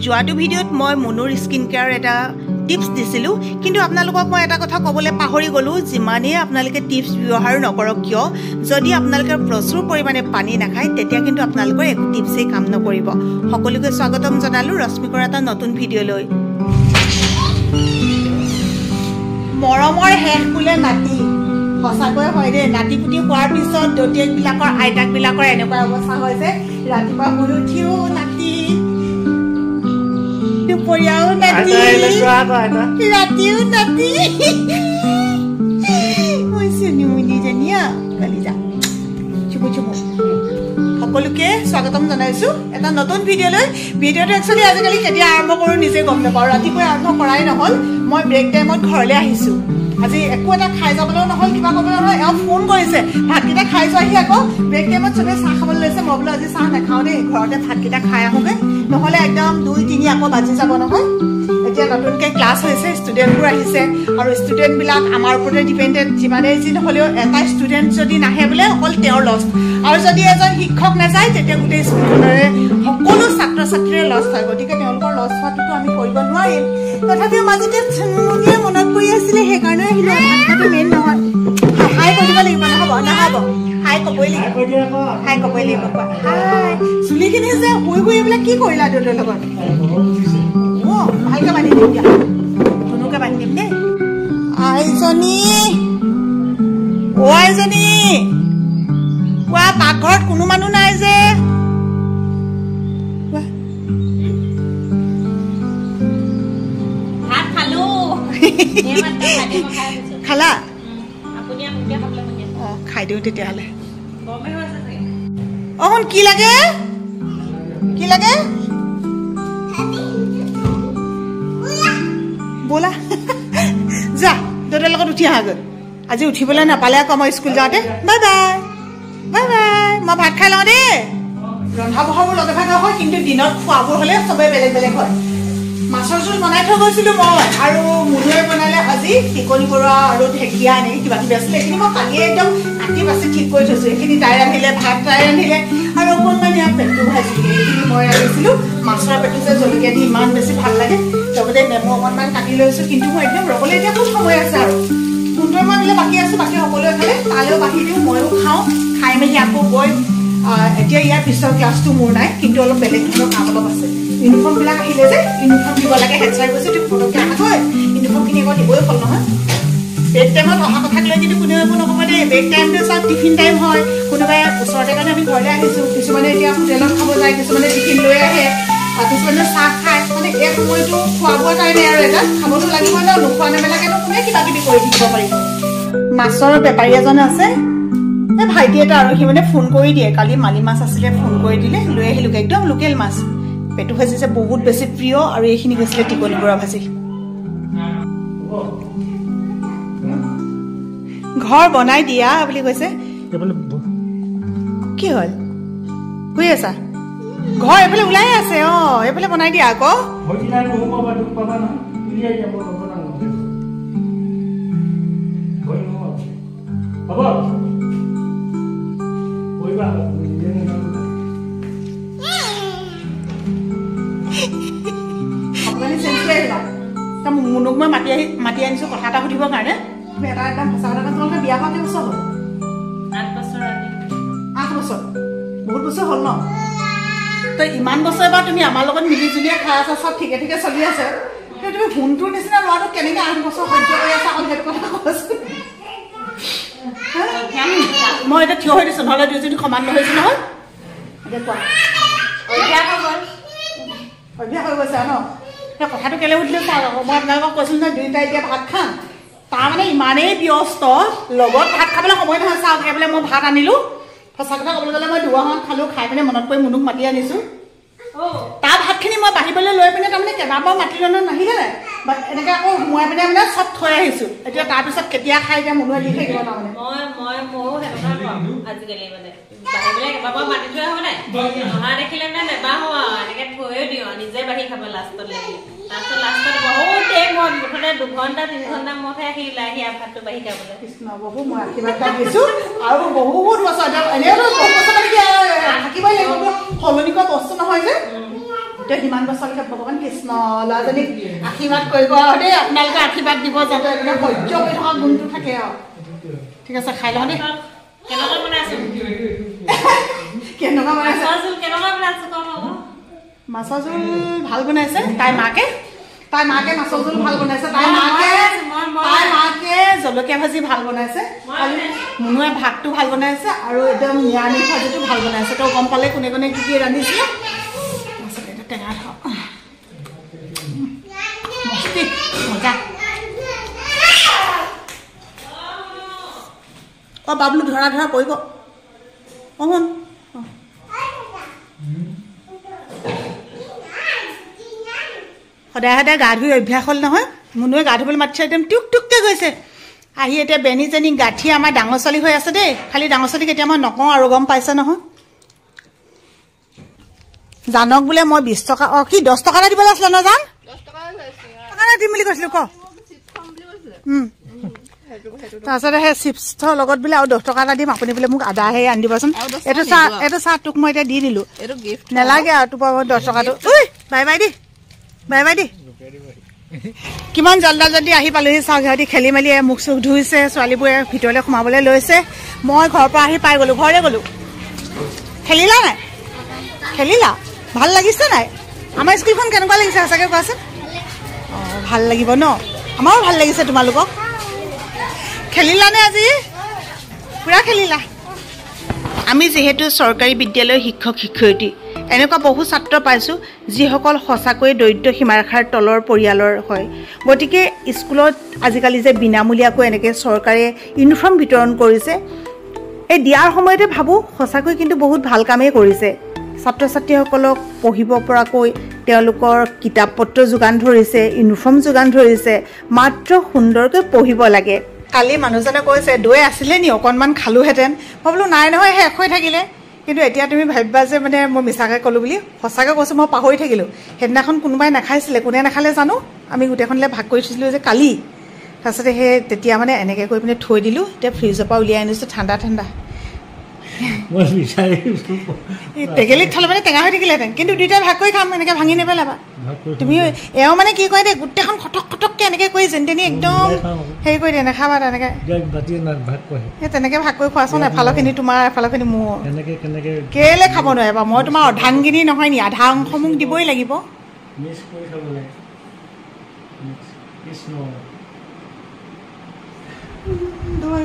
যোৱাটো ভিডিঅ'ত মই মুনুৰ স্কিন কেয়াৰ এটা টিপছ দিছিলোঁ, কিন্তু আপোনালোকক মই এটা কথা ক'বলৈ পাহৰি গ'লোঁ। যিমানেই আপোনালোকে টিপছ ব্যৱহাৰ নকৰক কিয়, যদি আপোনালোকে প্ৰচুৰ পৰিমাণে পানী নাখায় তেতিয়া কিন্তু আপোনালোকৰ একো টিপছেই কাম নকৰিব। সকলোকে স্বাগতম জনালোঁ ৰশ্মিকৰ এটা নতুন ভিডিঅ'লৈ। মৰমৰ শেষ বোলে নাতি, সঁচাকৈ হয় দেই। নাতি পুতি হোৱাৰ পিছত দতিয়েকবিলাকৰ আইতাকবিলাকৰ এনেকুৱা অৱস্থা হয় যে ৰাতিপুৱা শুই উঠিও নাতি, দুপৰীয়াও নাতি, ৰাতিও নাতি। সকলোকে স্বাগতম জনাইছোঁ এটা নতুন ভিডিঅ'লৈ। ভিডিঅ'টো একচুৱেলি আজিকালি কেতিয়া আৰম্ভ কৰোঁ নিজে গম নাপাওঁ। ৰাতিপুৱাই আৰম্ভ কৰাই নহ'ল, মই ব্ৰেক টাইমত ঘৰলৈ আহিছোঁ। আজি একো এটা খাই যাবলৈও নহ'ল, কিবা ক'বলৈও নহয়। এওঁ ফোন কৰিছে ভাতকেইটা খাই যোৱাহি, আকৌ ব্ৰেক টাইমত চবেই চাহ খাবলৈ লৈছে। মই বোলো আজি চাহ নাখাওঁ দেই, ঘৰতে ভাতকেইটা খাই আহোঁগৈ, নহ'লে একদম 2-3 আকৌ বাজি যাব নহয়। এতিয়া নতুনকৈ ক্লাছ হৈছে, ষ্টুডেণ্টবোৰ আহিছে আৰু ষ্টুডেণ্টবিলাক আমাৰ ওপৰতে ডিপেণ্ডেণ্ট। যিমানেই যি নহ'লেও এটা ষ্টুডেণ্ট যদি নাহে বোলে অকল তেওঁৰ লছ, আৰু যদি এজন শিক্ষক নাযায় তেতিয়া গোটেই স্কুলখনৰে সকলো ছাত্ৰ ছাত্ৰীৰে লছ হয়। গতিকে তেওঁলোকৰ লছ হোৱাটোতো আমি কৰিব নোৱাৰিম। তথাপিও মাজতে মুনিয়ে মনত পৰি আছিলে, সেইকাৰণে আহিলোঁ। ভাষাটো মেইন নহয়, হাই কৈ দিব লাগিব। নহ'ব নহ'ব, হাই ক'বই লাগিব, হাই ক'বই লাগিব। হাই চুলিখিনি যে শুই শুই এইবিলাক কি কৰিলা দেউতাৰ লগত? অঁ ভালকৈ বান্ধি দিম দিয়া, ধুনুকৈ বান্ধি দিম দেই। আইজনী অ' আইজনী, কোৱা পাকঘৰত কোনো মানুহ নাই যে? খালা? অঁ খাই দিওঁ তেতিয়াহ'লে। অঁ শুন, কি লাগে কি লাগে? ব'লা যা দেউতাৰ লগত উঠি আহাগৈ। আজি উঠিবলৈ নাপালে আকৌ মই স্কুল যাওঁতে। বাই বাই বাই বাই, মই ভাত খাই লওঁ দেই। ৰন্ধা বঢ়াবোৰ লগে ভাগে হয়, কিন্তু দিনত খোৱাবোৰ হ'লে চবেই বেলেগ বেলেগ হয়। মাছৰ জোল বনাই থৈ গৈছিলোঁ মই, আৰু মুনুৱে বনালে আজি টিকনি বৰা আৰু ঢেকীয়া এনেকৈ কিবা কিবি আছিলে। এইখিনি মই কালিয়ে একদম কাটি বাচি ঠিক কৰি থৈছোঁ। এইখিনি তাই ৰান্ধিলে, ভাত তাই ৰান্ধিলে, আৰু অকণমান ইয়াত পেটু ভাজিলে। এইখিনি মই ৰান্ধিছিলোঁ। মাছৰ পেটু যে জলকীয়া দি ইমান বেছি ভাল লাগে, লগতে নেমু অকণমান কাটি লৈছোঁ। কিন্তু মই একদম ৰ'বলৈ এতিয়া খুব সময় আছে আৰু মুনুৱে মই দিলে বাকী আছোঁ, বাকী সকলোৱে খালে, তালৈও বাঢ়ি দিওঁ, ময়ো খাওঁ। খাই মেলি আকৌ গৈ এতিয়া ইয়াৰ পিছৰ ক্লাছটো মোৰ নাই, কিন্তু অলপ বেলেগ ধৰণৰ কাম অলপ আছে। ইউনিফৰ্মবিলাক আহিলে যে ইউনিফৰ্ম দিব লাগে। হেড ছাৰ গৈছে, তুমি ফটককৈ আহাগৈ, ইউনিফৰ্মখিনি আকৌ দিবই হ'ল নহয়। ব্ৰেক টাইমত অহা কথাক লৈ কিন্তু কোনেও একো নক'ব দেই। ব্ৰেক টাইমটো চব টিফিন টাইম হয়। কোনোবাই ওচৰতে কাৰণে আমি ঘৰলৈ আহিছোঁ, কিছুমানে এতিয়া হোটেলত খাব যায়, কিছুমানে টিফিন লৈ আহে, কিছুমানে চাহ খায়। মানে এই সময়টো খোৱা বোৱা টাইমে আৰু এটা খাবতো লাগিবই ন। নোখোৱা নেমেলাকেনো কোনে কিবা কিবি কৰি থাকিব পাৰিব। মাছৰ বেপাৰী এজন আছে, এই ভাইটি এটা, আৰু সি মানে ফোন কৰি দিয়ে। কালি মালি মাছ আছিলে, ফোন কৰি দিলে, লৈ আহিলোগৈ। একদম লোকেল মাছ। পেটু ভাজি যে বহুত বেছি প্ৰিয়, আৰু এইখিনি গৈছিলে টিকনি বৰা ভাজি। ঘৰ বনাই দিয়া বুলি কৈছে। কি হ'ল, শুই আছা? ঘৰ এইফালে ওলাই আছে। অঁ এইফালে বনাই দিয়া আকৌ। মুনুক মই মাতি আনিছোঁ কথা এটা সুধিবৰ কাৰণে। তুমি এটা একদম সঁচা কথা, তোমালোকে বিয়া হোৱা কেইবছৰ হ'ল? 8 বছৰ। 8 বছৰ, বহুত বছৰ হ'ল ন? তো ইমান বছৰ বা তুমি আমাৰ লগত মিলি জুলিয়ে খাই আছা, চব ঠিকে ঠিকে চলি আছে। তুমি ভোনটোৰ নিচিনা ল'ৰাটোক কেনেকৈ 8 বছৰ সহ্য কৰি আছা, অকল সেইটো কথা কোৱাচোন। মই এতিয়া থিয় হৈ দিছোঁ, নহ'লে দুয়োজনী সমান নহৈছোঁ নহয়। এতিয়া কোৱা, অভ্যাস হৈ গৈছে ন? সেই কথাটো কেলৈ সুধিলে চাওক আকৌ, মই আপোনালোকক কৈছিলোঁ যে দুয়োটাই এতিয়া ভাত খাম। তাৰমানে ইমানেই ব্যস্ত, লগত ভাত খাবলৈ সময় নহয়। চাওক সেইবোলে মই ভাত আনিলোঁ, সঁচা কথা ক'বলৈ গ'লে মই 2 খালোঁ। খাই পিনে মনত পৰি মুনুক মাতি আনিছোঁ। তাৰ ভাতখিনি মই বাঢ়িবলৈ লৈ পিনে তাৰমানে কেইবাবাৰো মাতি ল'লে, নাহিলে নাই এনেকৈ আকৌ সোমোৱাই পিনে মানে চব থৈ আহিছোঁ। এতিয়া তাৰপিছত কেতিয়া খাই এতিয়া মুনুৱে দি থাকিব তাৰমানে। ময়ো সেনেকুৱা আজিকালি মানে বাঢ়িবলৈ কেইবাবাৰো মাতি থৈ আহোঁ নাই, অহা দেখিলে মানে নেবাহো আৰু এনেকৈ থৈও দিওঁ, নিজে বাঢ়ি খাব লাষ্টত লাগি। তাৰপিছত লাষ্টত বহুত দেৰি মই মুঠতে 2-3 ঘণ্টা মূৰতহে আহি ওলাই আহি ভাতটো বাঢ়ি খাবলৈ। কৃষ্ণ বহু মই আশীৰ্বাদ দিছোঁ। আৰু বহুত বছৰ এনেওতো বহুত বছৰ থাকিবই লাগিব, সলনি কৰা বস্তু নহয় যে। তেওঁ সিমান বছৰলৈকে ভগৱান কৃষ্ণ ল'ৰাজনীক আশীৰ্বাদ কৰিব দেই আপোনালোকে আশীৰ্বাদ দিব যাতে সহ্য কৰি থকা গুণটো থাকে আৰু ঠিক আছে খাই লওঁ দেই কেনেকুৱা বনাইছো কেনেকুৱা বনাইছে মাছৰ জোল ভাল বনাইছে তাই মাকে মাছৰ জোল ভাল বনাইছে তাই মাকে জলকীয়া ভাজি ভাল বনাইছে মুনুৱে ভাতটো ভাল বনাইছে আৰু একদম নিৰামিষ ভাজিটো ভাল বনাইছে তই গম পালে কোনে কোনে কি কি ৰান্ধিছিলে টেঙা মস্তি মজা বাবলু ধৰা পৰিব শুন সদায় সদায় গা ধুই অভ্যাস হ'ল নহয় মুনুৱে গা ধুবলৈ মাতিছে একদম টুক টুককৈ গৈছে আহি এতিয়া বেনী চেনী গাঁঠি আমাৰ ডাঙৰ ছোৱালী হৈ আছে দেই খালি ডাঙৰ ছোৱালীক এতিয়া মই নকওঁ আৰু গম পাইছে নহয় জানক বোলে মই 20 টকা কি 10 টকা এটা দিবলৈ আছিলে ন জান 10 টকা দিম বুলি কৈছিলো ক তাৰপিছতে সেই চিপছৰ লগত বোলে আৰু 10 টকা এটা দিম আপুনি বোলে মোক আদাহে আনি দিবচোন এইটো চাহ তোক মই এতিয়া দি দিলো নেলাগে আৰু তোৰ 10 টকাটো বাই বাই দি কিমান জল্দি আহি পালোহি চাওক সিহঁতি খেলি মেলি মুখ চুখ ধুইছে ছোৱালীবোৰে ভিতৰলৈ সোমাবলৈ লৈছে মই ঘৰৰ পৰা আহি পাই গ'লো ঘৰলৈ গ'লো খেলিলা নাই খেলিলা ভাল লাগিছে নাই আমাৰ স্কুলখন কেনেকুৱা লাগিছে সঁচাকৈ কোৱাচোন অঁ ভাল লাগিব ন আমাৰো ভাল লাগিছে তোমালোকক খেলিলা নে আজি পুৰা খেলিলা আমি যিহেতু চৰকাৰী বিদ্যালয়ৰ শিক্ষক শিক্ষয়িত্ৰী এনেকুৱা বহু ছাত্ৰ পাইছোঁ যিসকল সঁচাকৈ দৰিদ্ৰ সীমাৰেখাৰ তলৰ পৰিয়ালৰ হয় গতিকে স্কুলত আজিকালি যে বিনামূলীয়াকৈ এনেকৈ চৰকাৰে ইউনিফৰ্ম বিতৰণ কৰিছে এই দিয়াৰ সময়তে ভাবোঁ সঁচাকৈ কিন্তু বহুত ভাল কামেই কৰিছে ছাত্ৰ ছাত্ৰীসকলক পঢ়িব পৰাকৈ তেওঁলোকৰ কিতাপ পত্ৰ যোগান ধৰিছে ইউনিফৰ্ম যোগান ধৰিছে মাত্ৰ সুন্দৰকৈ পঢ়িব লাগে কালি মানুহজনে কৈছে দৈ আছিলে নি অকণমান খালোহেঁতেন মই বোলো নাই নহয় শেষ হৈ থাকিলে কিন্তু এতিয়া তুমি ভাবিবা যে মানে মই মিছাকৈ ক'লোঁ বুলি সঁচাকৈ কৈছোঁ মই পাহৰি থাকিলোঁ সেইদিনাখন কোনোবাই নাখাইছিলে কোনে নাখালে জানো আমি গোটেইখনলৈ ভাগ কৰি থৈছিলোঁ যে কালি তাৰপিছতে সেই তেতিয়া মানে এনেকৈ কৰি পিনে থৈ দিলোঁ এতিয়া ফ্ৰিজৰ পৰা উলিয়াই আনিছোঁ ঠাণ্ডা টেকেলিত থ'লে মানে টেঙা হৈ থাকিলেহেঁতেন কিন্তু দুইটাই ভাগ কৰি খাম এনেকৈ ভাঙি নেপেলাবা তুমি এওঁ মানে কি কয় দে গোটেইখন খটককৈ এনেকৈ কৰি যেন তেনি একদম হেৰি কৰি দিয়ে নাখাবা তেনেকৈ সেই তেনেকৈ ভাগ কৰি খোৱাচোন এফালৰখিনি তোমাৰ এফালৰখিনি মোৰ কেলৈ খাব নোৱাৰিবা মই তোমাৰ অৰ্ধাংগিনী নহয় নি আধা অংশ মোক দিবই লাগিব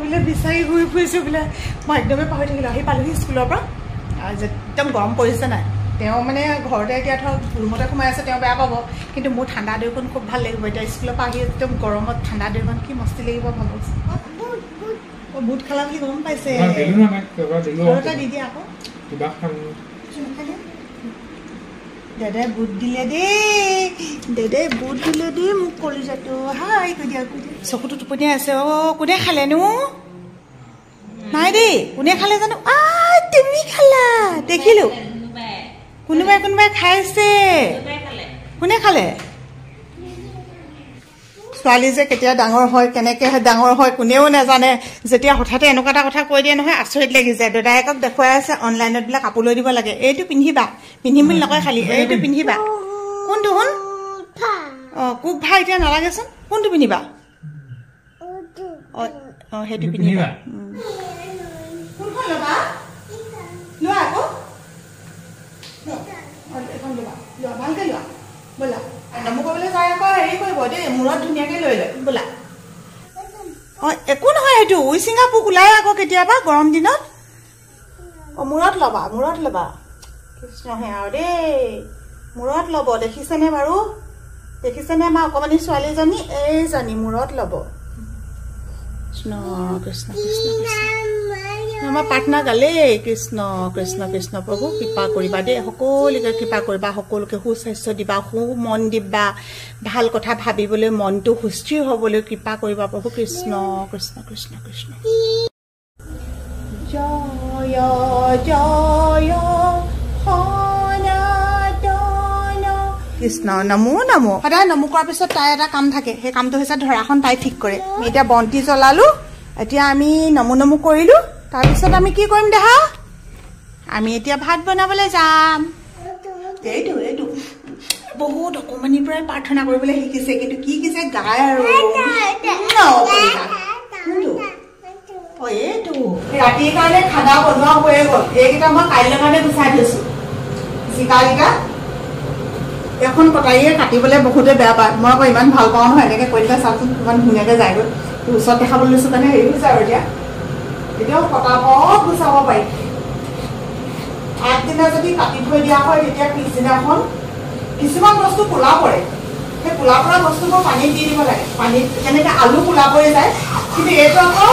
বোলে বিচাৰি ঘূৰি ফুৰিছোঁ বোলে মই একদমেই পাহৰি থাকিলোঁ আহি পালোহি স্কুলৰ পৰা একদম গৰম পৰিছে নাই তেওঁ মানে ঘৰতে এতিয়া ধৰক ৰুমতে সোমাই আছে তেওঁ বেয়া পাব কিন্তু মোৰ ঠাণ্ডা দৈখন খুব ভাল লাগিব এতিয়া স্কুলৰ পৰা আহি একদম গৰমত ঠাণ্ডা দৈখন কি মস্তি লাগিব ভাবোঁ বুট খালা বুলি গম পাইছে দি দিয়া আকৌ দাদাই বুট দিলে দেই মোক কলিজাটো হাই কৈ দিয়া চকুটো টোপনিয়াই আছে কোনে খালেনো নাই দেই কোনে খালে জানো তুমি খালা দেখিলোঁ কোনোবাই খাইছে কোনে খালে ছোৱালী যে কেতিয়া ডাঙৰ হয় কেনেকৈ ডাঙৰ হয় কোনেও নাজানে যেতিয়া হঠাতে এনেকুৱা এটা কথা কৈ দিয়ে নহয় আচৰিত লাগি যায় দাদায়েকক দেখুৱাই আছে অনলাইনত বোলে কাপোৰ লৈ দিব লাগে এইটো পিন্ধিবা পিন্ধিম বুলি নকয় খালি এইটো পিন্ধিবা কোনটো শুন কুক ভাই এতিয়া নালাগেচোন কোনটো পিন্ধিবা সেইটো পিন্ধিবা ভালকৈ লোৱা ব'লা নমু ক'বলৈ যায় আকৌ হেৰি কৰিব দেই মূৰত ধুনীয়াকৈ লৈ লয় বোলা একো নহয় সেইটো উইচিঙা পোক ওলাই আকৌ কেতিয়াবা গৰম দিনত মূৰত ল'বা কৃষ্ণহে আৰু দেই মূৰত ল'ব দেখিছেনে বাৰু দেখিছেনে আমাৰ অকণমানি ছোৱালীজনী এইজনী মূৰত ল'ব কৃষ্ণ কৃষ্ণ কৃষ্ণ আমাৰ প্ৰাৰ্থনা গালেই কৃষ্ণ কৃষ্ণ কৃষ্ণ প্ৰভু কৃপা কৰিবা দেই সকলোকে কৃপা কৰিবা সকলোকে সুস্বাস্থ্য দিবা সু মন দিবা ভাল কথা ভাবিবলৈ মনটো সুস্থিৰ হ'বলৈ কৃপা কৰিবা প্ৰভু কৃষ্ণ কৃষ্ণ কৃষ্ণ কৃষ্ণ জয় জয় কৃষ্ণ নমো নমো সদায় নমো কৰাৰ পিছত তাই এটা কাম থাকে সেই কামটো হৈছে ধৰাখন তাই ঠিক কৰে আমি এতিয়া বন্তি জ্বলালো এতিয়া আমি নমো কৰিলোঁ তাৰপিছত আমি কি কৰিম দেহা আমি এতিয়া ভাত বনাবলৈ যাম এইটো বহুত অকমানিৰ পৰাই প্ৰাৰ্থনা কৰিবলৈ শিকিছে কিন্তু কি কি যে গায় আৰু এইটো ৰাতিৰ কাৰণে খানা বনোৱা হৈয়ে গ'ল এইকেইটা মই কাইলৈ কাৰণে গুচাই থৈছো জিকাকেইটা এখন কটাৰীয়ে কাটিবলৈ বহুতে বেয়া পায় মই আকৌ ইমান ভাল পাওঁ নহয় এনেকৈ কৈ দিলে চাওকচোন ইমান ধুনীয়াকৈ যায়গৈ ওচৰত দেখাবলৈ লৈছোঁ কাৰণে হেৰি হৈছে আৰু এতিয়াও পটাপট গুচাব পাৰি আগদিনা যদি কাটি থৈ দিয়া হয় তেতিয়া পিছদিনাখন কিছুমান বস্তু কোলা পৰে সেই কোলা পৰা বস্তুবোৰ পানীত দি দিব লাগে পানীত যেনেকৈ আলু কোলা পৰি যায় কিন্তু এইটো আকৌ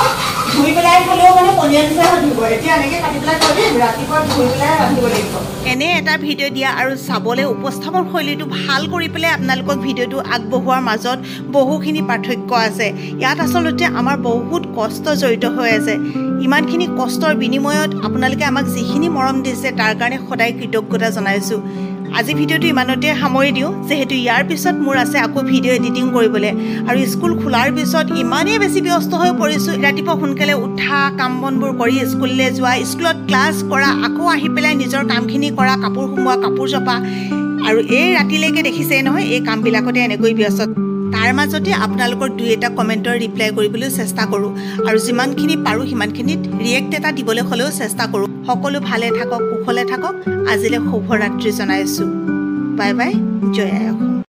ধুই পেলাই খালেও মানে পনীয়া নিচিনা হৈ থাকিব এতিয়া এনেকৈ কাটি পেলাই থৈ দিম ৰাতিপুৱা ধুই পেলাই ৰান্ধিব লাগিব এনে এটা ভিডিঅ' দিয়া আৰু চাবলৈ উপস্থাপন শৈলীটো ভাল কৰি পেলাই আপোনালোকক ভিডিঅ'টো আগবঢ়োৱাৰ মাজত বহুখিনি পাৰ্থক্য আছে ইয়াত আচলতে আমাৰ বহুত কষ্ট জড়িত হৈ আছে ইমানখিনি কষ্টৰ বিনিময়ত আপোনালোকে আমাক যিখিনি মৰম দিছে তাৰ কাৰণে সদায় কৃতজ্ঞতা জনাইছোঁ আজি ভিডিঅ'টো ইমানতে সামৰি দিওঁ যেহেতু ইয়াৰ পিছত মোৰ আছে আকৌ ভিডিঅ' এডিটিং কৰিবলৈ আৰু স্কুল খোলাৰ পিছত ইমানেই বেছি ব্যস্ত হৈ পৰিছোঁ ৰাতিপুৱা সোনকালে উঠা কাম বনবোৰ কৰি স্কুললৈ যোৱা স্কুলত ক্লাছ কৰা আকৌ আহি পেলাই নিজৰ কামখিনি কৰা কাপোৰ সোমোৱা কাপোৰ জপা আৰু এই ৰাতিলৈকে দেখিছেই নহয় এই কামবিলাকতে এনেকৈ ব্যস্ত তাৰ মাজতে আপোনালোকৰ দুই এটা কমেণ্টৰ ৰিপ্লাই কৰিবলৈ চেষ্টা কৰোঁ আৰু যিমানখিনি পাৰোঁ সিমানখিনিত ৰিয়েক্ট এটা দিবলৈ হ'লেও চেষ্টা কৰোঁ সকলো ভালে থাকক কুশলে থাকক আজিলৈ শুভৰাত্ৰি জনাইছোঁ বাই বাই জয় আয়ক